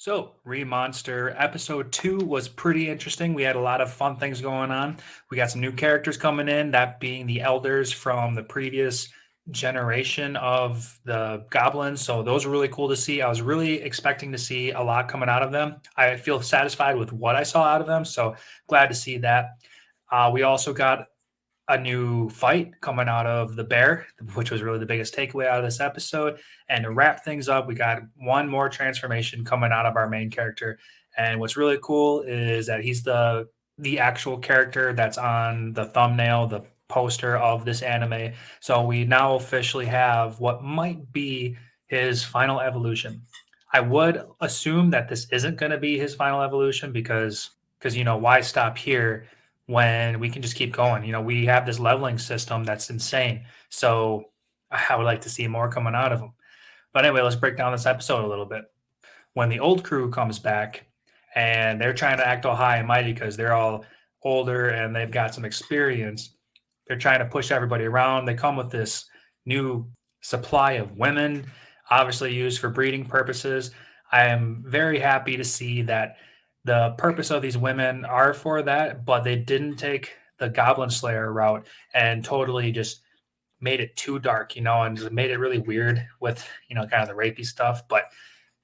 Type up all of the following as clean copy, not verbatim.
So, Remonster episode 2 was pretty interesting. We had a lot of fun things going on. We got some new characters coming in, that being the elders from the previous generation of the goblins. So, those were really cool to see. I was really expecting to see a lot coming out of them. I feel satisfied with what I saw out of them. So, glad to see that. We also got a new fight coming out of the bear, which was really the biggest takeaway out of this episode. And to wrap things up, we got one more transformation coming out of our main character. And what's really cool is that he's the actual character that's on the thumbnail, the poster of this anime. So we now officially have what might be his final evolution. I would assume that this isn't going to be his final evolution because why stop here when we can just keep going. We have this leveling system that's insane. So I would like to see more coming out of them. But anyway, let's break down this episode a little bit. When the old crew comes back and they're trying to act all high and mighty because they're all older and they've got some experience, they're trying to push everybody around. They come with this new supply of women, obviously used for breeding purposes. I am very happy to see that the purpose of these women are for that, but they didn't take the Goblin Slayer route and totally just made it too dark, and just made it really weird with, kind of the rapey stuff. But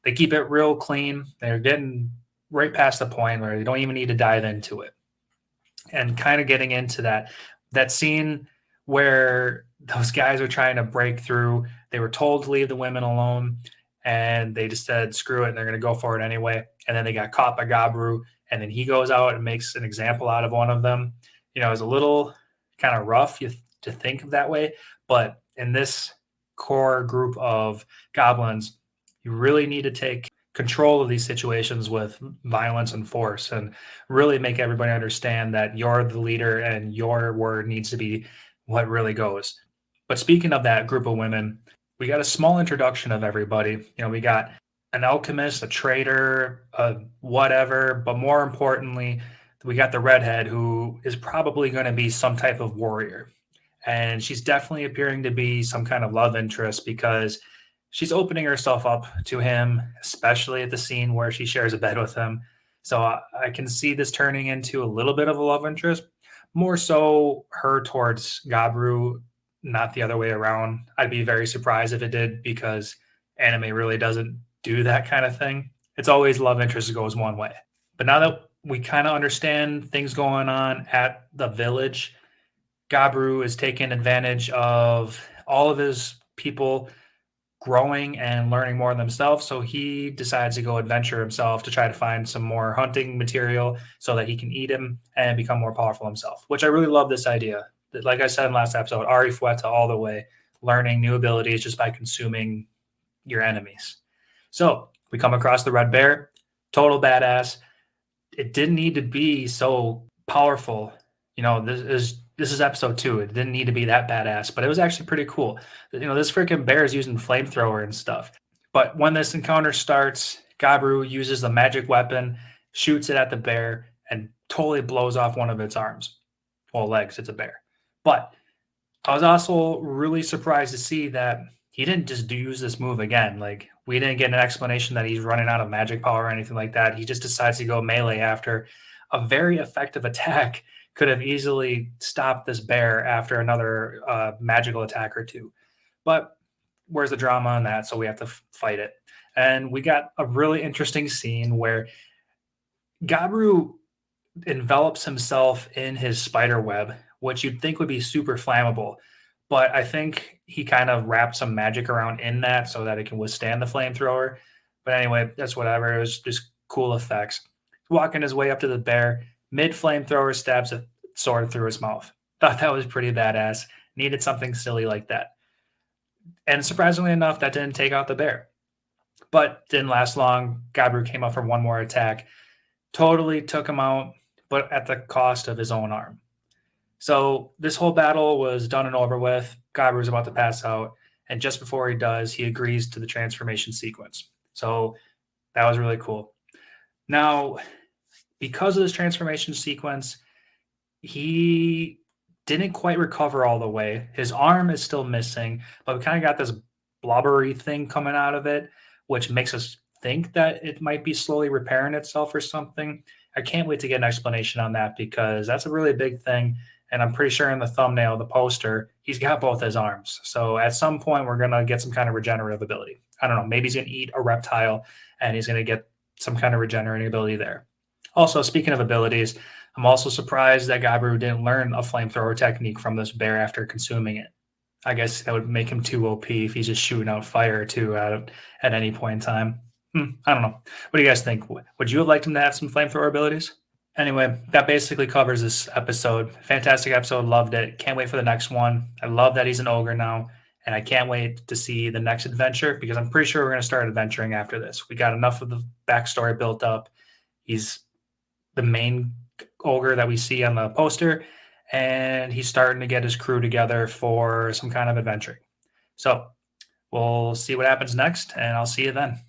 they keep it real clean. They're getting right past the point where they don't even need to dive into it. And kind of getting into that scene where those guys are trying to break through. They were told to leave the women alone, and they just said, screw it, and they're going to go for it anyway. And then they got caught by Gobrou, and then he goes out and makes an example out of one of them. It's a little kind of rough to think of that way, but in this core group of goblins, you really need to take control of these situations with violence and force and really make everybody understand that you're the leader and your word needs to be what really goes. But speaking of that group of women, we got a small introduction of everybody. We got an alchemist, a trader, a whatever, but more importantly, we got the redhead who is probably going to be some type of warrior. And she's definitely appearing to be some kind of love interest because she's opening herself up to him, especially at the scene where she shares a bed with him. So I can see this turning into a little bit of a love interest, more so her towards Gobrou, not the other way around. I'd be very surprised if it did because anime really doesn't do that kind of thing. It's always love interest goes one way. But now that we kind of understand things going on at the village, Gobrou is taking advantage of all of his people growing and learning more themselves. So he decides to go adventure himself to try to find some more hunting material so that he can eat him and become more powerful himself, which I really love this idea. Like I said in last episode, Ari Fueta all the way, learning new abilities just by consuming your enemies. So we come across the red bear, total badass. It didn't need to be so powerful. This is episode 2. It didn't need to be that badass, but it was actually pretty cool. This freaking bear is using flamethrower and stuff. But when this encounter starts, Gobrou uses the magic weapon, shoots it at the bear, and totally blows off one of its arms. Well, legs, it's a bear. But I was also really surprised to see that he didn't just use this move again. Like, we didn't get an explanation that he's running out of magic power or anything like that. He just decides to go melee after a very effective attack could have easily stopped this bear after another magical attack or two. But where's the drama in that? So we have to fight it. And we got a really interesting scene where Gobrou envelops himself in his spider web, which you'd think would be super flammable. But I think he kind of wrapped some magic around in that so that it can withstand the flamethrower. But anyway, that's whatever. It was just cool effects. Walking his way up to the bear, mid flamethrower stabs a sword through his mouth. Thought that was pretty badass. Needed something silly like that. And surprisingly enough, that didn't take out the bear. But didn't last long. Gobrou came up for one more attack. Totally took him out, but at the cost of his own arm. So this whole battle was done and over with. Gobrou's about to pass out. And just before he does, he agrees to the transformation sequence. So that was really cool. Now, because of this transformation sequence, he didn't quite recover all the way. His arm is still missing, but we kind of got this blubbery thing coming out of it, which makes us think that it might be slowly repairing itself or something. I can't wait to get an explanation on that because that's a really big thing. And I'm pretty sure in the thumbnail, the poster, he's got both his arms. So at some point, we're going to get some kind of regenerative ability. I don't know. Maybe he's going to eat a reptile and he's going to get some kind of regenerating ability there. Also, speaking of abilities, I'm also surprised that Gobrou didn't learn a flamethrower technique from this bear after consuming it. I guess that would make him too OP if he's just shooting out fire too at any point in time. I don't know. What do you guys think? Would you have liked him to have some flamethrower abilities? Anyway, that basically covers this episode. Fantastic episode. Loved it. Can't wait for the next one. I love that he's an ogre now. And I can't wait to see the next adventure because I'm pretty sure we're going to start adventuring after this. We got enough of the backstory built up. He's the main ogre that we see on the poster, and he's starting to get his crew together for some kind of adventure. So we'll see what happens next, and I'll see you then.